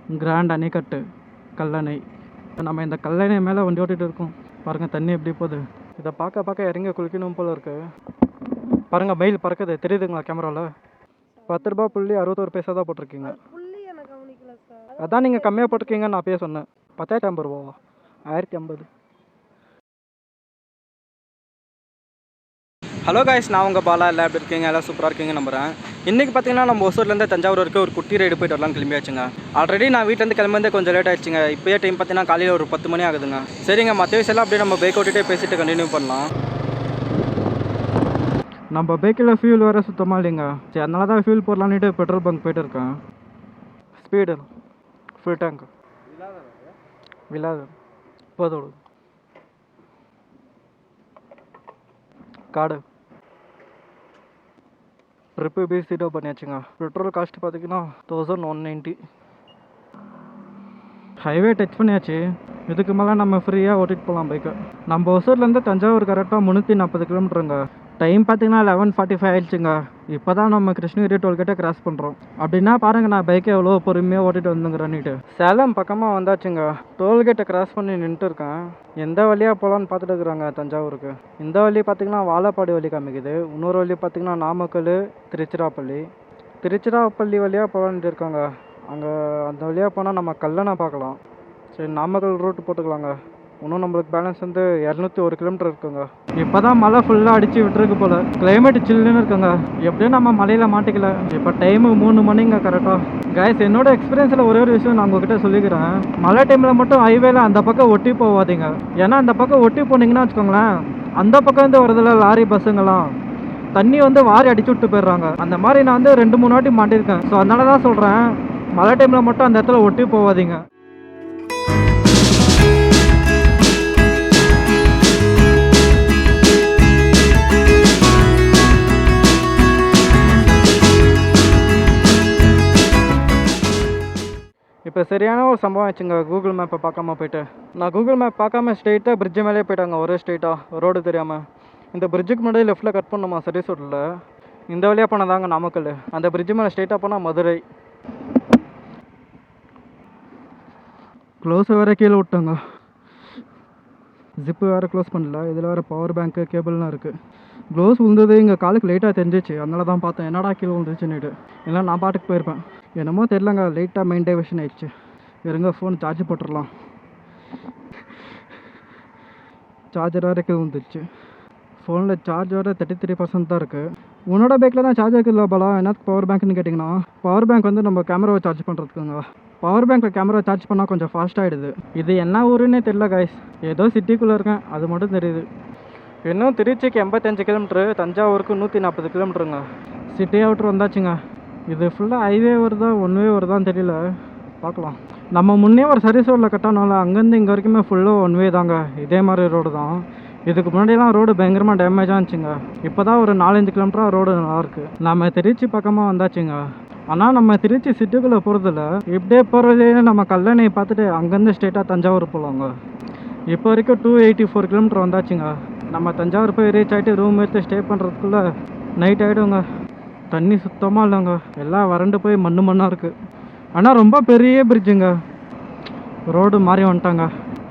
Grand அணைக்கட்டு கல்லணை. நம்ம இந்த கல்லணை மேலே வண்டி ஓட்டிகிட்டு இருக்கோம். பாருங்கள் தண்ணி எப்படி போகுது. இதை பார்க்க பார்க்க இறங்கி குளிக்கணும் போல் இருக்குது. பாருங்கள் மயில் பறக்குது, தெரியுதுங்களா கேமராவில்? 10 ரூபா புள்ளி 61 பைசா தான் போட்டிருக்கீங்க. அதான் நீங்கள் கம்மியாக போட்டிருக்கீங்கன்னு நான் அப்பயே சொன்னேன். 1050 ரூபாவா? 1050. ஹலோ காய்ஸ், நான் உங்கள் பாலா. எல்லாம் எப்படி இருக்கீங்க? எல்லாம் சூப்பராக இருக்கீங்க நம்புகிறேன். இன்றைக்கி பார்த்தீங்கன்னா நம்ம ஒசூர்லேருந்து தஞ்சாவூர் வரைக்கும் ஒரு குட்டி ரைடு போய்ட்டு வரலாம் கிளம்பியாச்சுங்க. ஆல்ரெடி நான் வீட்டிலேருந்து கிளம்பி கொஞ்சம் லேட் ஆகிடுச்சுங்க. இப்போயே டைம் பார்த்தீங்கன்னா காலையில் ஒரு 10 மணி ஆகுதுங்க. சரிங்க, மற்ற விஷயம்லாம் அப்படியே நம்ம பைக் ஓட்டிகிட்டே பேசிட்டு கண்டினியூ பண்ணலாம். நம்ம பைக்கில் ஃபியூல் வேறு சுத்தமாக இல்லைங்க. சரி, அதனால தான் ஃபியூல் போடலான்ட்டு பெட்ரோல் பங்க் போய்ட்டு இருக்கேன். ஸ்பீடு ஃபுல் டேங்க் விழாது போதோடு காடு ட்ரிப்பு பேசிட்டோ பண்ணியாச்சுங்க. பெட்ரோல் காஸ்ட் பார்த்தீங்கன்னா 1190. ஹைவே டச் பண்ணியாச்சு. இதுக்கு மேலே நம்ம ஃப்ரீயாக ஓட்டிகிட்டு போகலாம் பைக்கை. நம்ம ஒசூர்லேருந்து தஞ்சாவூர் கரெக்டாக 340 கிலோமீட்டருங்க. டைம் பார்த்தீங்கன்னா 11:45 ஆயிடுச்சுங்க. இப்போ தான் நம்ம கிருஷ்ணகிரி டோல்கேட்டை கிராஸ் பண்ணுறோம். அப்படின்னா பாருங்கள் நான் பைக்கை எவ்வளோ பொறுமையாக ஓட்டிகிட்டு வந்துங்கிறேன்னுட்டு. சேலம் பக்கமாக வந்தாச்சுங்க. டோல்கேட்டை கிராஸ் பண்ணி நின்றுட்டு இருக்கேன். எந்த வழியாக போகலான்னு பார்த்துட்டு இருக்கிறாங்க தஞ்சாவூருக்கு. இந்த வழி பார்த்திங்கன்னா வாழப்பாடி வழி காமிக்குது. இன்னொரு வழி பார்த்திங்கன்னா நாமக்கல், திருச்சிராப்பள்ளி வழியாக போகலான்ட்டு இருக்காங்க. அங்கே அந்த வழியாக போனால் நம்ம கல்லணை பார்க்கலாம். சரி, நாமக்கல் ரூட்டு போட்டுக்கலாங்க. இன்னும் நம்மளுக்கு பேலன்ஸ் வந்து 201 கிலோமீட்டர் இருக்குங்க. இப்போ தான் மழை ஃபுல்லாக அடித்து விட்டுருக்கு போல். கிளைமேட் சில்லுன்னு இருக்குங்க. எப்படியும் நம்ம மழையில் மாட்டிக்கல. இப்போ டைமு 3 மணிங்க கரெக்டாக. கைஸ், என்னோட எக்ஸ்பீரியன்ஸில் ஒரே ஒரு விஷயம் நான் உங்ககிட்ட சொல்லிக்கிறேன். மழை டைமில் மட்டும் ஹைவேல அந்த பக்கம் ஒட்டி போகாதீங்க. ஏன்னா அந்த பக்கம் ஒட்டி போனீங்கன்னா வச்சுக்கோங்களேன், அந்த பக்கம் வந்து வரதில்ல லாரி பஸ்ஸுங்கெல்லாம் தண்ணி வந்து வாரி அடிச்சு விட்டு போயிடுறாங்க. அந்த மாதிரி நான் வந்து 2-3 வாட்டி மாட்டியிருக்கேன். ஸோ அதனால தான் சொல்கிறேன், மழை டைமில் மட்டும் அந்த இடத்துல ஒட்டி போகாதீங்க. இப்போ சரியான ஒரு சம்பவம் ஆச்சுங்க. கூகுள் மேப்பை பார்க்காம போயிட்டு, நான் கூகுள் மேப் பார்க்காம ஸ்ட்ரெயிட்டாக பிரிட்ஜு மேலே போயிட்டாங்க. ஒரே ஸ்ட்ரெயிட்டாக ரோடு தெரியாமல். இந்த பிரிட்ஜுக்கு முன்னாடி லெஃப்ட்டில் கட் பண்ணணுமா சர்வீஸ் ரோட்டில். இந்த வழியாக போனதாங்க நாமக்கல். அந்த பிரிட்ஜு மேலே ஸ்ட்ரெயிட்டாக போனால் மதுரை. க்ளோஸை வேறு கீழே விட்டாங்க. ஜிப்பு வேறு க்ளோஸ் பண்ணல. இதில் வேறு பவர் பேங்க்கு கேபிள்லாம் இருக்குது. க்ளோஸ் விழுந்தது இங்கே காலுக்கு லைட்டாக தெரிஞ்சிச்சு. அதனால தான் பார்த்தேன் என்னடா கீழே விழுந்துச்சுன்னுட்டு. இல்லை நான் பாட்டுக்கு போயிருப்பேன். என்னமோ தெரிலங்க, லைட்டாக மைண்ட் டைவர்ஷன் ஆயிடுச்சு. இருங்க, ஃபோன் சார்ஜ் போட்டுடலாம். சார்ஜர் வேறு கீழே விழுந்துச்சு. ஃபோனில் சார்ஜ் வேறு 33% தான் இருக்குது. உன்னோட பைக்கில் தான் சார்ஜ் இருக்குல்ல பலா? என்னத்துக்கு பவர் பேங்க்னு கேட்டிங்கன்னா, பவர் பேங்க் வந்து நம்ம கேமராவை சார்ஜ் பண்ணுறதுக்குங்க. பவர் பேங்க்கில் கேமரா சார்ஜ் பண்ணால் கொஞ்சம் ஃபாஸ்ட் ஆகிடுது. இது என்ன ஊருன்னே தெரில கைஸ். ஏதோ சிட்டிக்குள்ளே இருக்கேன், அது மட்டும் தெரியுது. இன்னும் திருச்சிக்கு 85 கிலோமீட்ரு, தஞ்சாவூருக்கு 140 கிலோமீட்டருங்க. சிட்டி அவுட்ரு வந்தாச்சுங்க. இது ஃபுல்லாக ஹைவே வருதா ஒன் வே வருதான்னு தெரியல, பார்க்கலாம். நம்ம முன்னே ஒரு சர்வீஸ் ரோடில் கட்டானால அங்கேருந்து இங்கே வரைக்குமே ஃபுல்லாக ஒன் வே தாங்க. இதே மாதிரி ரோடு தான். இதுக்கு முன்னாடியெல்லாம் ரோடு பயங்கரமாக டேமேஜாக இருந்துச்சுங்க. இப்போ தான் ஒரு 4-5 கிலோமீட்டராக ரோடு நல்லாயிருக்கு. நம்ம திருச்சி பக்கமாக வந்தாச்சுங்க. ஆனால் நம்ம திருச்சி சிட்டிக்குள்ளே போகிறதில்ல. இப்படியே போகிறதே நம்ம கல்லணை பார்த்துட்டு அங்கேருந்து ஸ்ட்ரெயிட்டாக தஞ்சாவூர் போகலாங்க. இப்போ வரைக்கும் 284 கிலோமீட்டர் வந்தாச்சுங்க. நம்ம தஞ்சாவூர் போய் ரீச் ஆகிட்டு ரூம் எடுத்து ஸ்டே பண்ணுறதுக்குள்ளே நைட் ஆகிடுங்க. தண்ணி சுத்தமாக இல்லைங்க, எல்லாம் வறண்டு போய் மண்ணாக இருக்குது. ஆனால் ரொம்ப பெரிய பிரிட்ஜுங்க. ரோடு மாறி வந்துட்டாங்க.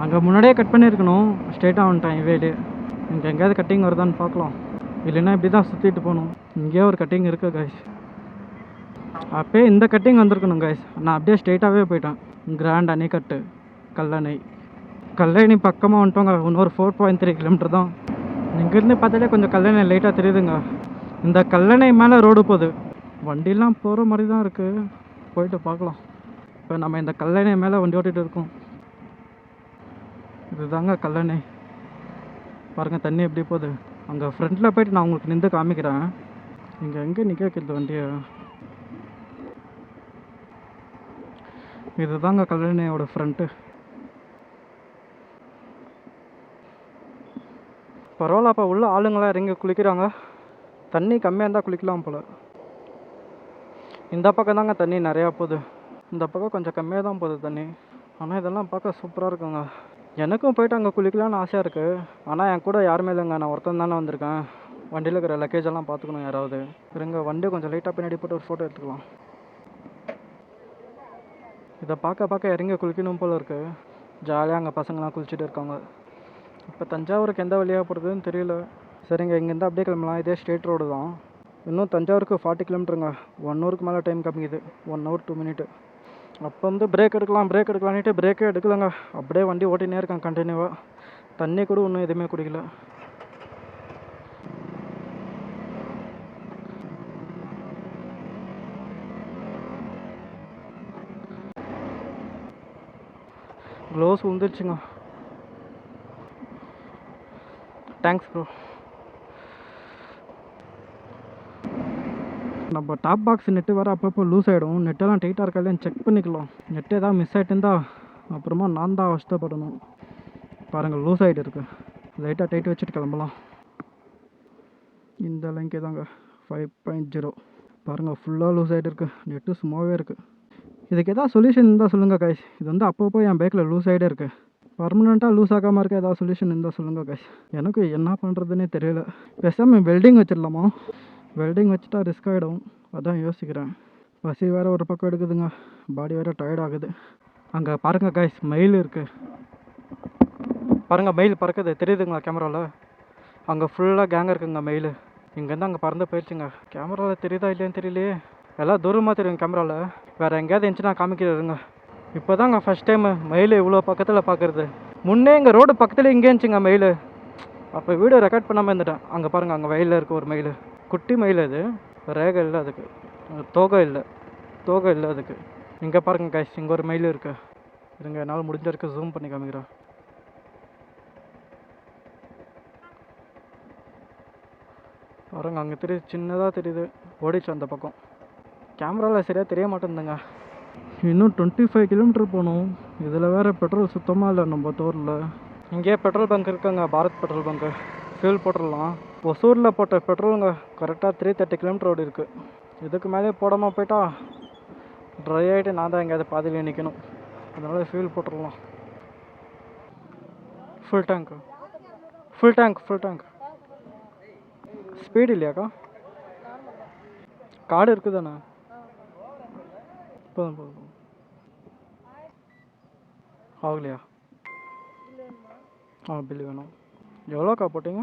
அங்கே முன்னாடியே கட் பண்ணியிருக்கணும், ஸ்ட்ரெயிட்டாக வந்துட்டேன் இவேலே. இங்கே எங்கேயாவது கட்டிங் வருதான்னு பார்க்கலாம். இல்லைன்னா இப்படி தான் சுற்றிட்டு போகணும். இங்கேயே ஒரு கட்டிங் இருக்குது கைஸ். அப்போயே இந்த கட்டிங் வந்திருக்கணும் கைஸ். நான் அப்படியே ஸ்ட்ரெயிட்டாகவே போயிட்டேன். கிராண்ட் அணைக்கட்டு கல்லணை பக்கமாக வந்துட்டோங்க. இன்னொரு 4.3 கிலோமீட்டர் தான். இங்கேருந்து பார்த்தாலே கொஞ்சம் கல்லணை லைட்டாக தெரியுதுங்க. இந்த கல்லணை மேலே ரோடு போகுது. வண்டிலாம் போகிற மாதிரி தான் இருக்குது, போயிட்டு பார்க்கலாம். இப்போ நம்ம இந்த கல்லணை மேலே வண்டி ஓட்டிகிட்டு இருக்கோம். இதுதாங்க கல்லணை. பாருங்கள் தண்ணி எப்படி போகுது. அங்கே ஃப்ரண்ட்டில் போய்ட்டு நான் உங்களுக்கு நின்று காமிக்கிறேன். இங்கே எங்கே நிற்க வைக்கிறது வண்டியை? இதுதாங்க கல்லணையோட ஃப்ரண்ட்டு. பரவாயில்லப்பா, உள்ள ஆளுங்களாம் இறங்கி குளிக்கிறாங்க. தண்ணி கம்மியாக இருந்தால் குளிக்கலாம் போல். இந்த பக்கம் தாங்க தண்ணி நிறையா போகுது. இந்த பக்கம் கொஞ்சம் கம்மியாக தான் போகுது தண்ணி. ஆனால் இதெல்லாம் பார்க்க சூப்பராக இருக்குங்க. எனக்கும் போய்ட்டு அங்கே குளிக்கலான்னு ஆசையாக இருக்குது. ஆனால் என் கூட யாருமே இல்லைங்க, நான் ஒருத்தன் தானே வந்திருக்கேன். வண்டியில் இருக்கிற லக்கேஜெல்லாம் பார்த்துக்கணும் யாராவது. இருங்க, வண்டியை கொஞ்சம் லைட்டாக பின்னாடி போட்டு ஒரு ஃபோட்டோ எடுத்துக்கலாம். இதை பார்க்க பார்க்க இறங்கி குளிக்கணும் போல் இருக்குது. ஜாலியாக அங்கே பசங்களாம் குளிச்சுட்டு இருக்காங்க. இப்போ தஞ்சாவூருக்கு எந்த வழியாக போகிறதுன்னு தெரியல. சரிங்க, இங்கேருந்து அப்படியே கிளம்பலாம். இதே ஸ்ட்ரெயிட் ரோடு தான். இன்னும் தஞ்சாவூருக்கு 40 கிலோமீட்டருங்க. 1 ஹவருக்கு மேலே டைம் காமிக்குது. 1 ஹவர் 2 மினிட். அப்போ வந்து பிரேக் எடுக்கலான்ட்டு பிரேக்கே எடுக்கலைங்க. அப்படியே வண்டி ஓட்டினே இருக்கேன் கண்டினியூவாக. தண்ணி கூட இன்னும் எதுவுமே குடிக்கல. க்ளோஸ் வந்துருச்சுங்க. Thanks bro. நம்ம டாப் பாக்ஸ் நெட்டு வேறு அப்பப்போ லூஸ் ஆகிடும். நெட்டெல்லாம் டைட்டாக இருக்காதுன்னு செக் பண்ணிக்கலாம். நெட்டு ஏதாவது மிஸ் ஆகிட்டு இருந்தால் அப்புறமா நான் தான் கஷ்டப்படணும். பாருங்கள், லூஸ் ஆகிட்டு இருக்கு. லைட்டாக டைட் வச்சுட்டு கிளம்பலாம். இந்த லைங்கே தாங்க 5.0. பாருங்கள், ஃபுல்லாக லூஸ் ஆகிட்டு இருக்குது. நெட்டு சும்மாவே இருக்குது. இதுக்கு எதாவது சொல்யூஷன் இருந்தால் சொல்லுங்கள் கைஸ். இது வந்து அப்பப்போ என் பைக்கில் லூஸ் ஆகிட்டே இருக்குது. பர்மனெண்ட்டாக லூஸ் ஆகாமல் இருக்க ஏதாவது சொல்யூஷன் இருந்தால் சொல்லுங்கள் கைஸ். எனக்கு என்ன பண்ணுறதுன்னே தெரியல. பேசாமல் வெல்டிங் வச்சிடலாமா? வெல்டிங் வச்சுட்டா ரிஸ்க் ஆகிடும். அதான் யோசிக்கிறேன். பசி வேறு ஒரு பக்கம் எடுக்குதுங்க. பாடி வேறு டயர்ட் ஆகுது. அங்கே பாருங்கள் கைஸ், மயில் இருக்குது. பாருங்கள், மயில் பறக்குது. தெரியுதுங்களா கேமராவில்? அங்கே ஃபுல்லாக கேங் இருக்குங்க மயில். இங்கேருந்து அங்கே பறந்து போயிடுச்சுங்க. கேமராவில் தெரியுதா இல்லையான்னு தெரியலையே. எல்லாம் தூரமாக தெரியும் கேமராவில். வேறு எங்கேயாவது இருந்துச்சுன்னா காமிக்கிறேங்க. இப்போ தாங்க ஃபஸ்ட் டைமு மயில் இவ்வளோ பக்கத்தில் பார்க்குறது. முன்னே இங்கே ரோடு பக்கத்தில் இங்கே இருந்துச்சுங்க மயில். அப்போ வீடியோ ரெக்கார்ட் பண்ணாமல் இருந்துட்டேன். அங்கே பாருங்கள், அங்கே வயலில் இருக்க ஒரு மயில். குட்டி மயில். அது ரேகை இல்லை, அதுக்கு தோகை இல்லை அதுக்கு. இங்கே பாருங்கள் கைஸ், இங்கே ஒரு மயில் இருக்குது. இருங்க, என்னால் முடிஞ்ச வரைக்கும் ஜூம் பண்ணி காமிக்கிறேன். பாருங்கள், அங்கே தெரியுது, சின்னதாக தெரியுது. ஓடிச்சு அந்த பக்கம். கேமராவில் சரியாக தெரிய மாட்டேங்குதுங்க. இன்னும் 25 கிலோமீட்டர் போகணும். இதில் வேறு பெட்ரோல் சுத்தமாக இல்லை நம்ம தோரில். இங்கேயே பெட்ரோல் பங்க் இருக்குங்க, பாரத் பெட்ரோல் பங்க்கு. ஃபியூல் போட்டுடலாம். ஒசூரில் போட்ட பெட்ரோலுங்க கரெக்டாக 330 கிலோமீட்டர் ஓடி இருக்குது. இதுக்கு மேலே போடாமல் போயிட்டா ட்ரை ஆகிட்டு நான் தான் எங்கேயாவது பாதியில் நிற்கணும். அதனால் ஃபியூல் போட்டுடலாம். Full tank. ஸ்பீடு இல்லையாக்கா? கார்டு இருக்குதாண்ணா? போதும். ஆகலையா? பில்லு வேணும். எவ்வளோக்கா போட்டிங்க?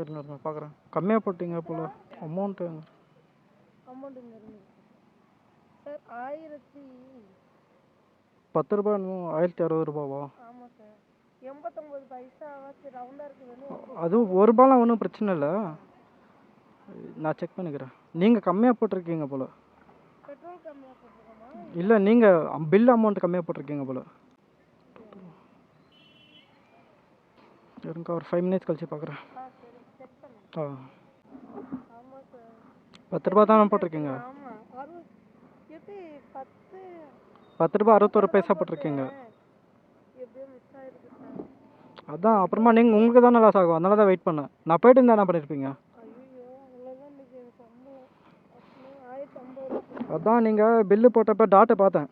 இருங்க பார்க்குறேன். கம்மியாக போட்டிங்க போல் அமௌண்ட்டு. சார் 10 ரூபா. 1060 ரூபாவா? அது ஒரு ரூபாலாம் ஒன்றும் பிரச்சனை இல்லை. நான் செக் பண்ணிக்கிறேன். நீங்கள் கம்மியாக போட்டிருக்கீங்க போல். இல்லை, நீங்கள் பில் அமௌண்ட் கம்மியாக போட்டிருக்கீங்க போல். இருங்க, ஒரு 5 மினிட்ஸ் கழிச்சு பார்க்குறேன். 10 ரூபா தானே போட்டிருக்கீங்க? 10 ரூபா 61 பைசா போட்டிருக்கீங்க. அதான் அப்புறமா நீங்கள் உங்களுக்கு தானே லாஸ் ஆகும். அதனால தான் வெயிட் பண்ணேன். நான் போயிட்டு இருந்தால் என்ன பண்ணியிருப்பீங்க? அதான் நீங்கள் பில்லு போட்டப்போ டாட்டை பார்த்தேன்.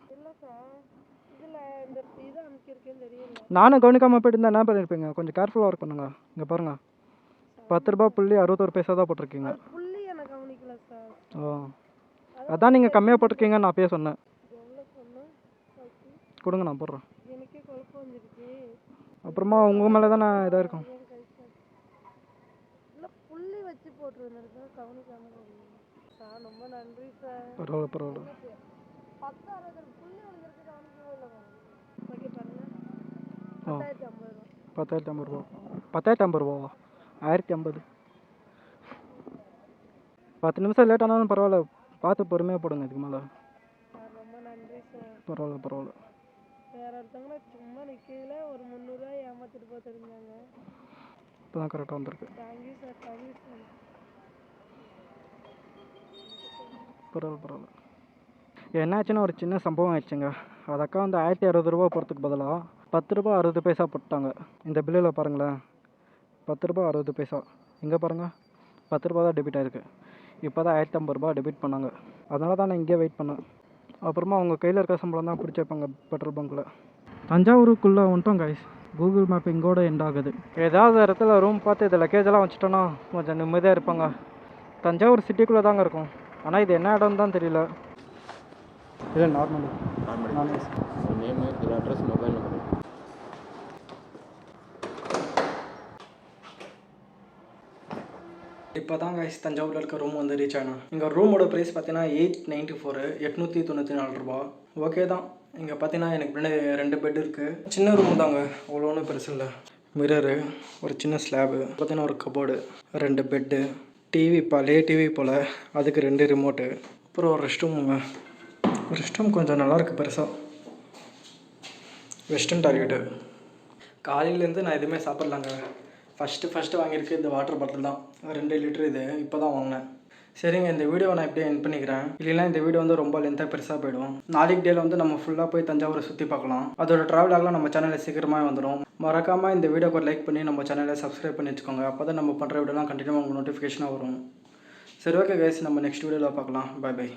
நானும் கவனிக்காமல் போயிட்டு இருந்தால் என்ன பண்ணியிருப்பீங்க? கொஞ்சம் கேர்ஃபுல்லாக ஒர்க் பண்ணுங்க. இங்கே பாருங்கள், 10 ரூபா புள்ளி 61 பைசா தான் போட்டிருக்கீங்க. அதான் நீங்கள் கம்மியாக போட்டிருக்கீங்கன்னு நான் அப்பயே சொன்னேன். கொடுங்க, நான் போடுறேன். அப்புறமா உங்கள் மேலே தான் நான் இதாக இருக்கும். பரவாயில்ல. 10,050 ரூபா. 10,050 ரூபாவா? 1050. 10 நிமிஷம் லேட் ஆனாலும் பரவாயில்ல, பார்த்து பொறுமையாக போடுங்க. இதுக்கு மேலே பரவாயில்ல. இப்போ தான் கரெக்டாக வந்திருக்கு. பரவாயில்ல. என்னாச்சுன்னா ஒரு சின்ன சம்பவம் ஆயிடுச்சுங்க. அது அக்கா வந்து 1060 ரூபா போகிறதுக்கு பதிலாக 10 ரூபா 60 பைசா போட்டாங்க. இந்த பில்லில் பாருங்களேன், 10 ரூபா 60 பைசா. இங்கே பாருங்கள், 10 ரூபா தான் டெபிட் ஆகிருக்கு. இப்போ தான் 1050 ரூபா டெபிட் பண்ணாங்க. அதனால தான் நான் இங்கே வெயிட் பண்ணேன். அப்புறமா அவங்க கையில் இருக்க சம்பளம் தான் பிடிச்சி வைப்பாங்க பெட்ரோல் பங்க்கில். தஞ்சாவூருக்குள்ளே வந்துட்டோம் கைஸ். கூகுள் மேப் இங்கோட எண்ட் ஆகுது. ஏதாவது இடத்துல ரூம் பார்த்து இதில் லக்கேஜெல்லாம் வச்சுட்டோன்னா கொஞ்சம் நிம்மதியாக இருப்பாங்க. தஞ்சாவூர் சிட்டிக்குள்ளே தாங்க இருக்கும். ஆனால் இது என்ன இடம் தான் தெரியல. இல்லை நார்மல் நார்மல் நேமு, இதில் அட்ரஸ், மொபைல் நம்பர். இப்போ தான் கைஸ் தஞ்சாவூரில் இருக்க ரூம் வந்து ரீச் ஆகினா. இங்கே ரூமோட ப்ரைஸ் பார்த்தீங்கன்னா 894 894 ரூபா. ஓகே தான். இங்கே பார்த்தீங்கன்னா எனக்கு முன்னாடி 2 பெட் இருக்குது. சின்ன ரூம் தாங்க, அவ்வளோ ஒன்றும் பெருசு இல்லை. மிரரு, ஒரு சின்ன ஸ்லாபு, பார்த்தீங்கன்னா ஒரு கபோர்டு, 2 பெட்டு, டிவி பழைய டிவி போல், அதுக்கு 2 ரிமோட்டு, அப்புறம் ஒரு ரெஸ்ட் ரூமுங்க. ரெஸ்ட் ரூம் கொஞ்சம் நல்லாயிருக்கு பெருசாக. Western toilet. காலையிலேருந்து நான் எதுவுமே சாப்பிட்லாங்க. ஃபஸ்ட்டு வாங்கியிருக்கு இந்த வாட்டர் பாட்டில் தான், 2 லிட்டர். இது இப்போ தான் வாங்கினேன். சரிங்க, இந்த வீடியோவை நான் இப்படியே எண்ட் பண்ணிக்கிறேன். இல்லைன்னா இந்த வீடியோ வந்து ரொம்ப லென்த்தாக பெருசாக போயிடும். நாளைக்கு டேயில் வந்து நம்ம ஃபுல்லாக போய் தஞ்சாவூரை சுற்றி பார்க்கலாம். அதோட ட்ராவல் ஆகலாம் நம்ம சேனலில் சீக்கிரமாக வந்துடும். மறக்காமல் இந்த வீடியோக்கு ஒரு லைக் பண்ணி நம்ம சேனலை சப்ஸ்கிரைப் பண்ணி வச்சுக்கோங்க. அப்போ தான் நம்ம பண்ணுற வீடியோலாம் கண்டினியூவாக உங்களுக்கு நோட்டிஃபிகேஷனாக வரும். சரி, ஓகே கைஸ், நம்ம நெக்ஸ்ட் வீடியோவில் பார்க்கலாம். Bye by.